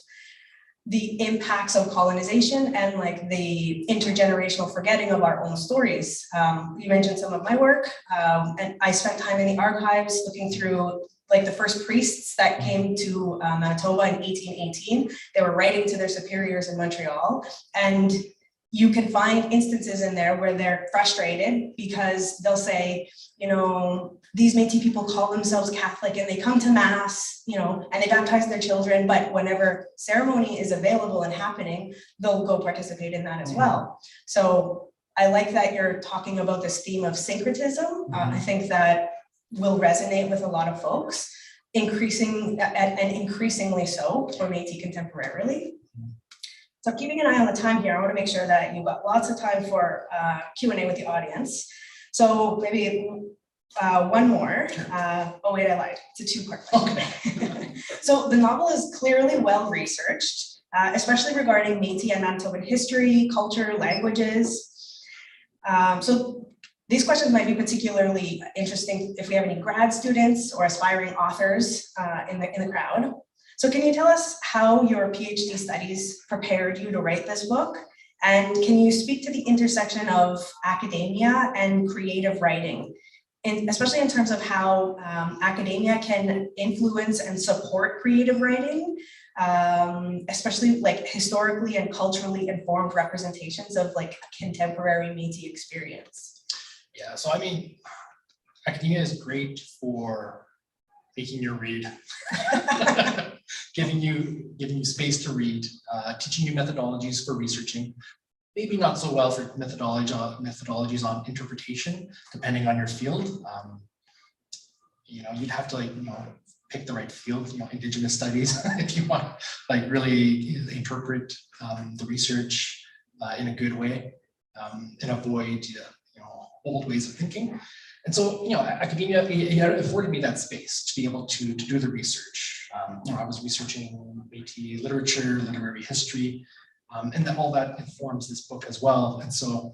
the impacts of colonization and like the intergenerational forgetting of our own stories. You mentioned some of my work, and I spent time in the archives looking through like the first priests that came to Manitoba in 1818. They were writing to their superiors in Montreal, and you can find instances in there where they're frustrated because they'll say, you know, these Métis people call themselves Catholic and they come to mass, you know, and they baptize their children, but whenever ceremony is available and happening, they'll go participate in that as well. So I like that you're talking about this theme of syncretism. I think that will resonate with a lot of folks, increasingly so for Métis contemporarily. So keeping an eye on the time here, I want to make sure that you've got lots of time for Q&A with the audience. So maybe one more. Oh wait, I lied. It's a two-part question. Okay. So the novel is clearly well researched, especially regarding Métis and Manitoban history, culture, languages. So these questions might be particularly interesting if we have any grad students or aspiring authors in the crowd. So can you tell us how your PhD studies prepared you to write this book? And can you speak to the intersection of academia and creative writing, and especially in terms of how academia can influence and support creative writing, especially like historically and culturally informed representations of like contemporary Métis experience? Yeah, so I mean, academia is great for making you read, giving you space to read, teaching you methodologies for researching. Maybe not so well for methodologies on interpretation, depending on your field. You know, you'd have to pick the right field, Indigenous studies, if you want really interpret the research in a good way and avoid old ways of thinking. And so, academia afforded me that space to be able to do the research. I was researching Métis literature, literary history, and then all that informs this book as well. And so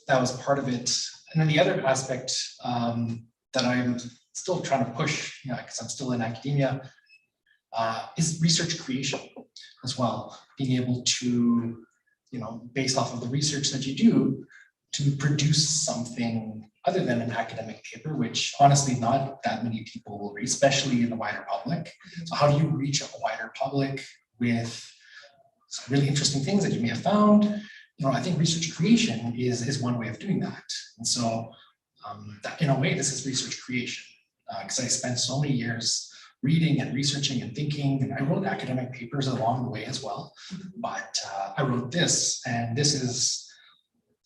that was part of it. And then the other aspect that I'm still trying to push, because I'm still in academia, is research creation as well. Being able to, based off of the research that you do, to produce something other than an academic paper, which honestly not that many people will read, especially in the wider public. So how do you reach a wider public with some really interesting things that you may have found? I think research creation is one way of doing that. And so that, in a way, this is research creation, because I spent so many years reading and researching and thinking, and I wrote academic papers along the way as well. But I wrote this, and this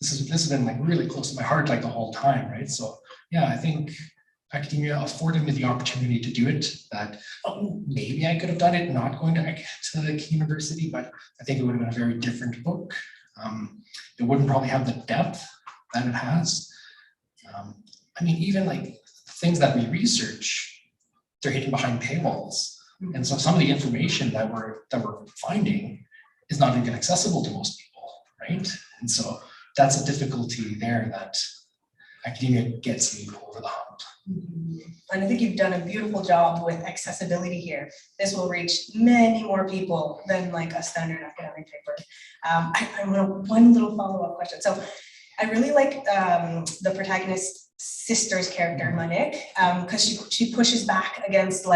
has been really close to my heart the whole time, right? So yeah, I think academia afforded me the opportunity to do it. That maybe I could have done it not going to the university, but I think it would have been a very different book. It wouldn't probably have the depth that it has. I mean, even things that we research, they're hidden behind paywalls, and so some of the information that we're finding is not even accessible to most people, right? And so that's a difficulty there that academia gets me over the hump. And I think you've done a beautiful job with accessibility here. This will reach many more people than a standard academic paper. I want one little follow-up question. So I really like the protagonist's sister's character, Monique, because she pushes back against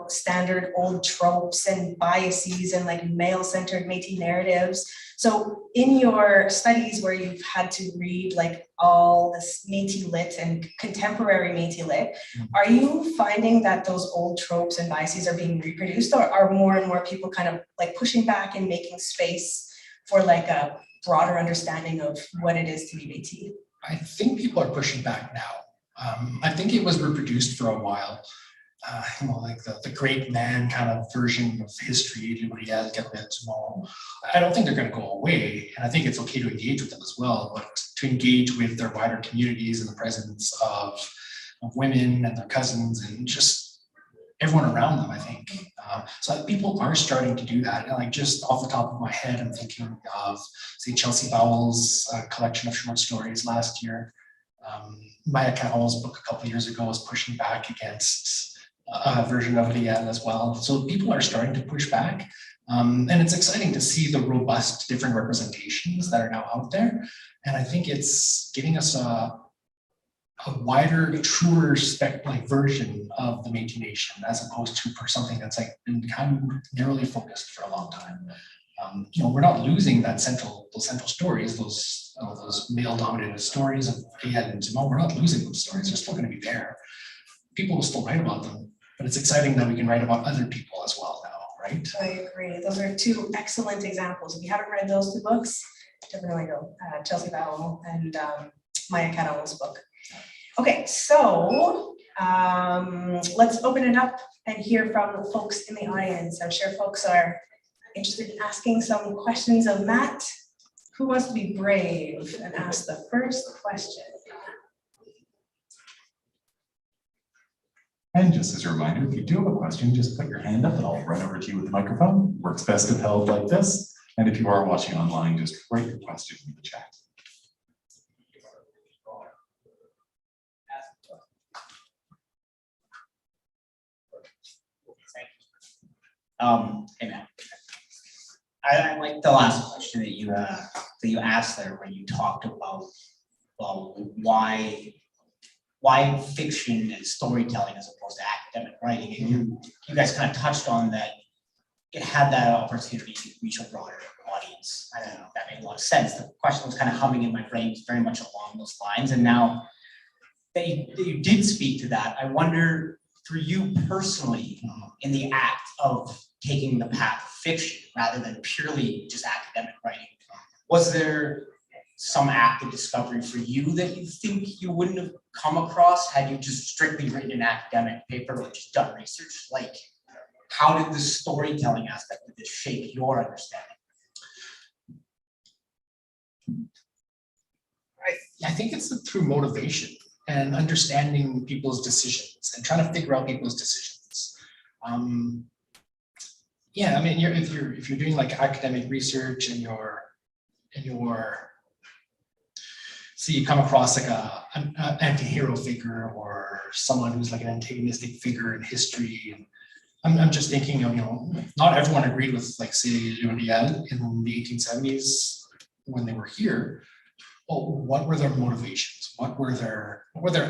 standard old tropes and biases and male-centered Métis narratives. So in your studies where you've had to read all this Métis lit and contemporary Métis lit, are you finding that those old tropes and biases are being reproduced, or are more and more people kind of pushing back and making space for a broader understanding of what it is to be Métis? I think people are pushing back now. I think it was reproduced for a while. Like the great man kind of version of history, I don't think they're going to go away. And I think it's okay to engage with them as well, but to engage with their wider communities in the presence of women and their cousins and just everyone around them, I think. So people are starting to do that. And like just off the top of my head, I'm thinking of, say, Chelsea Bowell's collection of short stories last year. Maya Carol's book a couple of years ago was pushing back against a version of Waylaid as well. So people are starting to push back. And it's exciting to see the robust different representations that are now out there. And I think it's giving us a wider, truer version of the Métis Nation, as opposed to something that's like been kind of narrowly focused for a long time. We're not losing those central stories, those male-dominated stories of Waylaid and Simone. We're not losing those stories. They're still going to be there. People will still write about them, but it's exciting that we can write about other people as well now, right? I agree. Those are two excellent examples. If you haven't read those two books, definitely go. Chelsea Bowell and Maya Carol's book. Okay, so let's open it up and hear from the folks in the audience. I'm sure folks are interested in asking some questions of Matt. Who wants to be brave and ask the first question? And just as a reminder, if you do have a question, just put your hand up and I'll run over to you with the microphone. Works best if held like this. And if you are watching online, just write your question in the chat. Hey Matt. I like the last question that you asked there when you talked about why fiction and storytelling as opposed to academic writing, and you guys kind of touched on that it had that opportunity to reach a broader audience. I don't know if that made a lot of sense. The question was kind of humming in my brain very much along those lines, and now that you did speak to that, I wonder, for you personally, in the act of taking the path of fiction rather than purely just academic writing, was there some act of discovery for you that you think you wouldn't have come across had you just strictly written an academic paper or just done research? Like, how did the storytelling aspect of this shape your understanding? I think it's through motivation and understanding people's decisions and trying to figure out people's decisions. Yeah, I mean, if you're doing like academic research and so you come across like an anti-hero figure or someone who's like an antagonistic figure in history. And I'm just thinking of, not everyone agreed with, like, say, Waylaid in the 1870s when they were here. Well, what were their motivations? What were their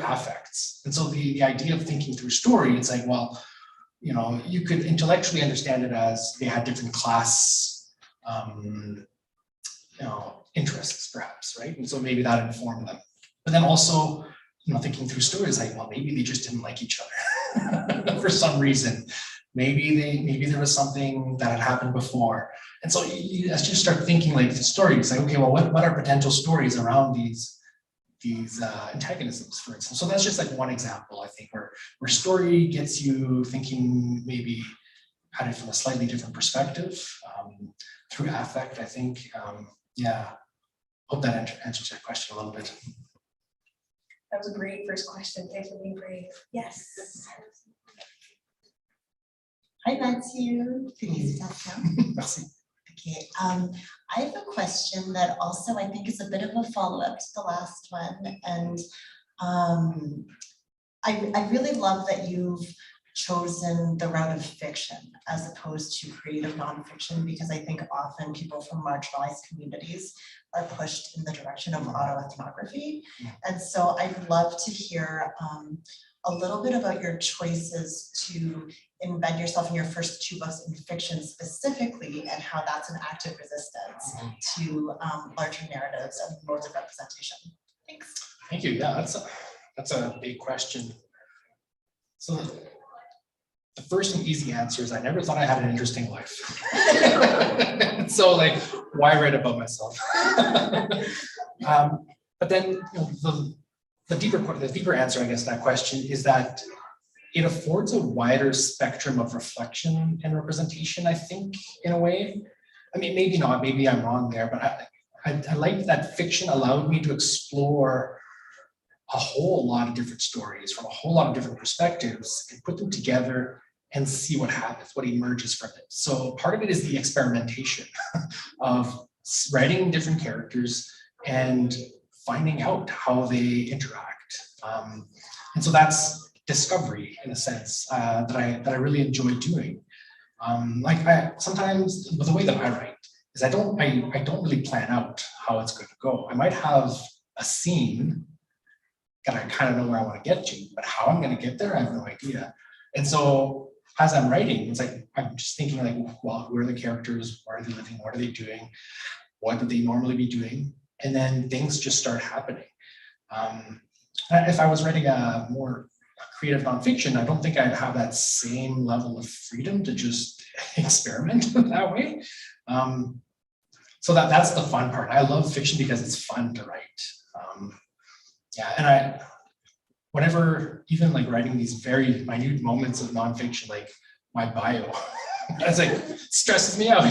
affects? And so the idea of thinking through story, it's like, well, you could intellectually understand it as they had different class, interests, perhaps, right? And so maybe that informed them. But then also, thinking through stories, like, well, maybe they just didn't like each other for some reason. Maybe there was something that had happened before. And so you just start thinking like the story. It's like, okay, well, what are potential stories around these antagonisms, for instance? So that's just like one example, I think, where story gets you thinking maybe at it from a slightly different perspective, through affect, I think. Yeah, hope that answers your question a little bit. That was a great first question. Thanks for being brave. Yes. Hi, Matthew. Merci. Okay, I have a question that also I think is a bit of a follow-up to the last one. And I really love that you've chosen the route of fiction as opposed to creative nonfiction, because I think often people from marginalized communities are pushed in the direction of autoethnography. And so I'd love to hear a little bit about your choices to embed yourself in your first two books in fiction specifically, and how that's an active resistance to larger narratives and modes of representation. Thanks. Thank you. Yeah, that's a big question. So the first and easy answer is I never thought I had an interesting life. So like, why write about myself? But then, you know, the deeper answer, I guess, to that question is that it affords a wider spectrum of reflection and representation, I think, in a way. I mean, maybe not, maybe I'm wrong there, but I like that fiction allowed me to explore a whole lot of different stories from a whole lot of different perspectives and put them together and see what happens, what emerges from it. So part of it is the experimentation of writing different characters and finding out how they interact. And so that's discovery in a sense that I really enjoy doing. Sometimes the way that I write is I don't really plan out how it's going to go. I might have a scene that I kind of know where I want to get to, but how I'm going to get there, I have no idea. And so as I'm writing, it's like I'm just thinking like, well, who are the characters? Where are they living? What are they doing? What would they normally be doing? And then things just start happening. If I was writing a more creative nonfiction, I don't think I'd have that same level of freedom to just experiment that way. So that's the fun part. I love fiction because it's fun to write. Yeah, and whenever even like writing these very minute moments of nonfiction, like my bio, it's like stresses me out.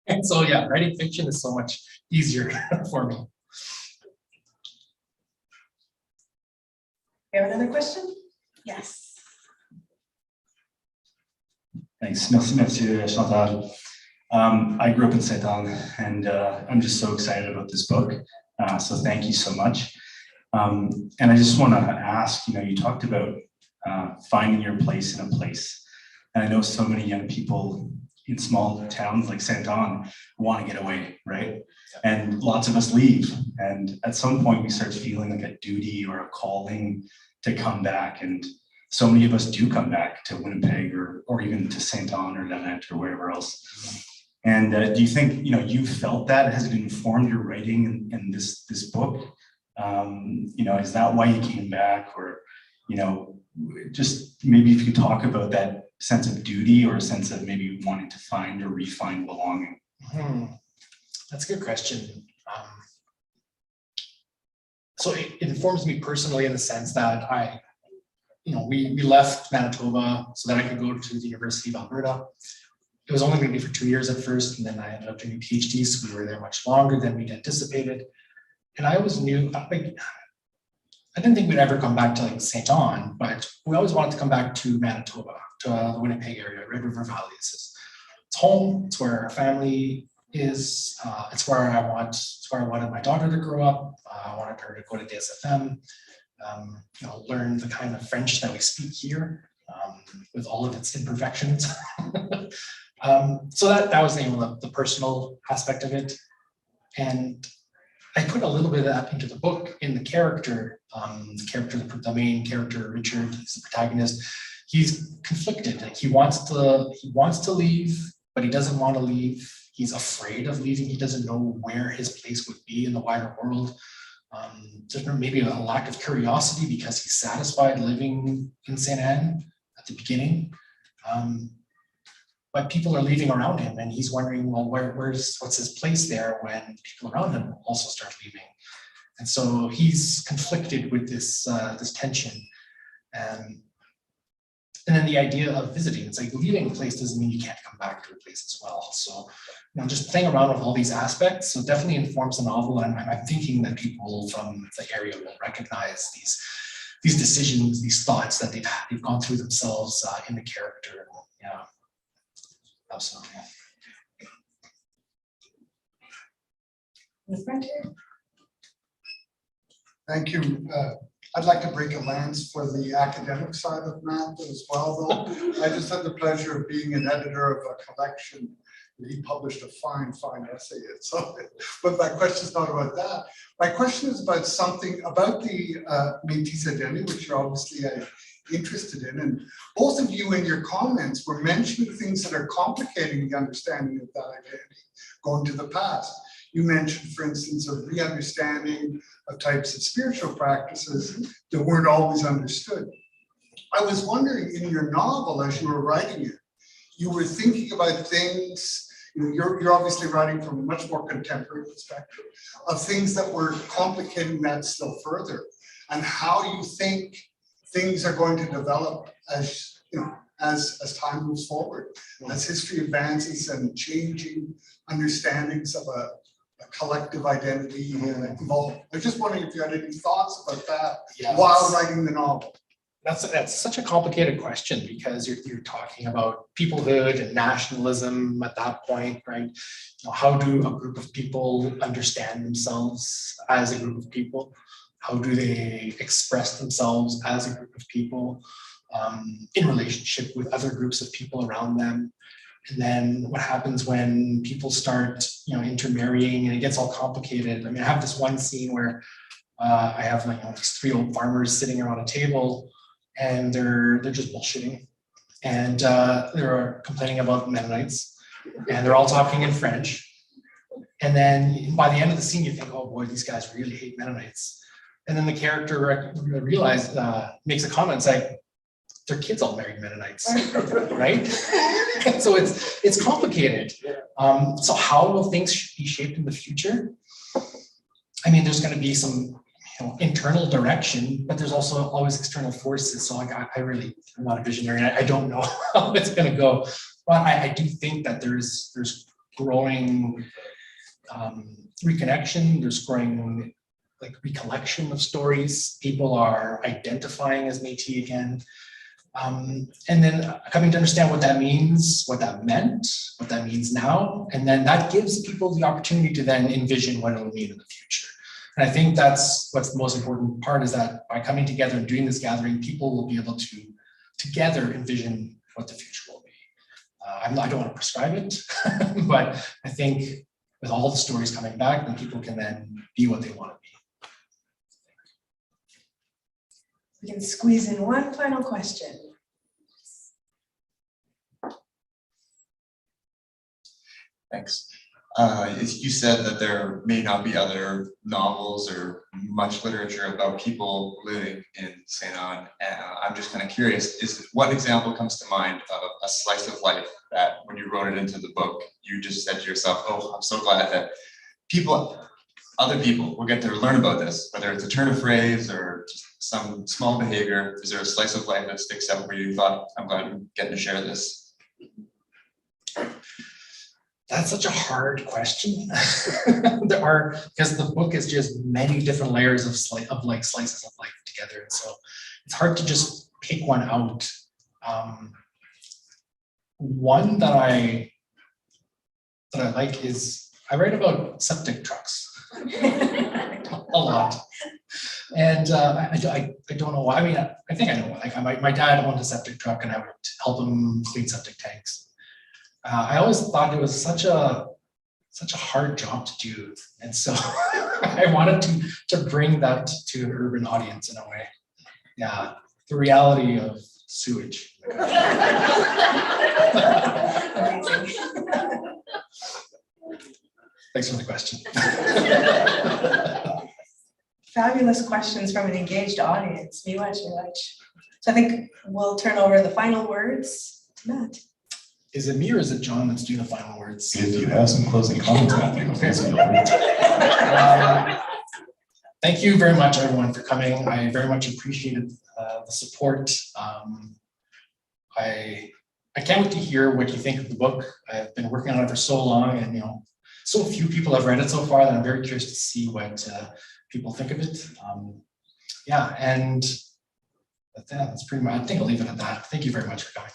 And so yeah, writing fiction is so much easier for me. You have another question? Yes. Thanks. Merci, Chantal. I grew up in Saint-Anne, and I'm just so excited about this book. So thank you so much. And I just want to ask, you talked about finding your place in a place. And I know so many young people in small towns like Saint-Anne want to get away, right? And lots of us leave. And at some point we start feeling like a duty or a calling to come back. And so many of us do come back to Winnipeg or even to Saint-Anne or Lanette or wherever else. And do you think, you felt that? Has it informed your writing in this book? Is that why you came back? Or, just maybe if you could talk about that sense of duty or a sense of maybe wanting to find or refine belonging. That's a good question. So it informs me personally in the sense that we left Manitoba so that I could go to the University of Alberta. It was only going to be for 2 years at first, and then I ended up doing a PhD, so we were there much longer than we'd anticipated. And I always knew, I didn't think we'd ever come back to like Saint-Anne, but we always wanted to come back to Manitoba, to the Winnipeg area, Red River Valley. It's home, it's where our family is, it's where I wanted my daughter to grow up. I wanted her to go to DSFM, learn the kind of French that we speak here, with all of its imperfections. So that was the personal aspect of it. And I put a little bit of that into the book in the character, the main character, Richard, he's the protagonist. He's conflicted. Like he wants to leave, but he doesn't want to leave. He's afraid of leaving. He doesn't know where his place would be in the wider world. There's maybe a lack of curiosity because he's satisfied living in St. Anne at the beginning. But people are leaving around him and he's wondering, well, what's his place there when people around him also start leaving? And so he's conflicted with this tension. And then the idea of visiting, it's like leaving a place doesn't mean you can't come back to a place as well. So just playing around with all these aspects, so definitely informs the novel. And I'm thinking that people from the area will recognize these decisions, these thoughts that they've gone through themselves in the character. Yeah. Absolutely. The front here. Thank you. I'd like to break a lance for the academic side of math as well, though. I just had the pleasure of being an editor of a collection that he published a fine essay in. So, but my question is not about that. My question is about something about the Métis identity, which you're obviously interested in. And both of you in your comments were mentioning things that are complicating the understanding of that identity, going to the past. You mentioned, for instance, a re-understanding of types of spiritual practices that weren't always understood. I was wondering in your novel, as you were writing it, you were thinking about things, you're obviously writing from a much more contemporary perspective of things that were complicating that still further, and how you think things are going to develop as, as time moves forward, as history advances and changing understandings of a collective identity evolve. I was just wondering if you had any thoughts about that while writing the novel. That's such a complicated question, because you're talking about peoplehood and nationalism at that point, right? How do a group of people understand themselves as a group of people? How do they express themselves as a group of people in relationship with other groups of people around them? And then what happens when people start, intermarrying and it gets all complicated? I mean, I have this one scene where I have these 3 old farmers sitting around a table, and they're just bullshitting, and they're complaining about the Mennonites, and they're all talking in French. And then by the end of the scene, you think, oh boy, these guys really hate Mennonites. And then the character makes a comment, it's like, their kids all married Mennonites, right? So it's complicated. So how will things be shaped in the future? I mean, there's going to be some internal direction, but there's also always external forces. So I'm not a visionary. I don't know how it's going to go, but I do think that there's growing reconnection. There's growing recollection of stories. People are identifying as Métis again. And then coming to understand what that means, what that meant, what that means now. And then that gives people the opportunity to then envision what it will mean in the future. And I think that's what's the most important part, is that by coming together and doing this gathering, people will be able to together envision what the future will be. I don't want to prescribe it, but I think with all the stories coming back, then people can then be what they want to be. We can squeeze in one final question. Thanks. You said that there may not be other novels or much literature about people living in St. Anne. I'm just kind of curious, what example comes to mind of a slice of life that when you wrote it into the book, you just said to yourself, oh, I'm so glad that other people will get to learn about this, whether it's a turn of phrase or just some small behavior. Is there a slice of life that sticks out where you thought, I'm glad I'm getting to share this? That's such a hard question. Because the book is just many different layers of slices of life together. And so it's hard to just pick one out. One that I like is, I write about septic trucks a lot. And I don't know why. I mean, I think I know. My dad owned a septic truck, and I would help him clean septic tanks. I always thought it was such a hard job to do, and so I wanted to bring that to an urban audience in a way. Yeah, the reality of sewage. Thanks for the question. Fabulous questions from an engaged audience. Miigwech. So I think we'll turn over the final words to Matt. Is it me or is it John that's doing the final words? If you have some closing comments, Matthew, please feel free. Thank you very much, everyone, for coming. I very much appreciated the support. I can't wait to hear what you think of the book. I've been working on it for so long, and so few people have read it so far that I'm very curious to see what people think of it. Yeah, and that's pretty much. I think I'll leave it at that. Thank you very much for coming.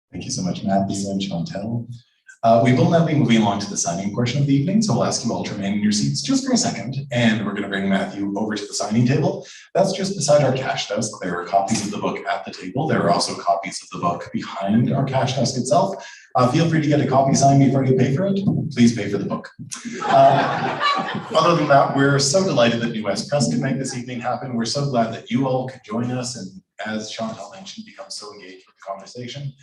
Thank you so much, Matthew and Chantal. We will now be moving along to the signing portion of the evening, so we'll ask you all to remain in your seats just for a second, and we're going to bring Matthew over to the signing table. That's just beside our cash desk. There are copies of the book at the table. There are also copies of the book behind our cash desk itself. Feel free to get a copy signed before you pay for it. Please pay for the book. Other than that, we're so delighted that New West Press could make this evening happen. We're so glad that you all could join us, and as Chantal mentioned, become so engaged with the conversation.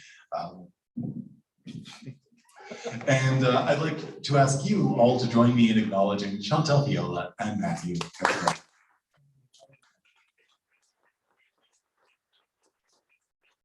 And I'd like to ask you all to join me in acknowledging Chantal Fiola and Matthew.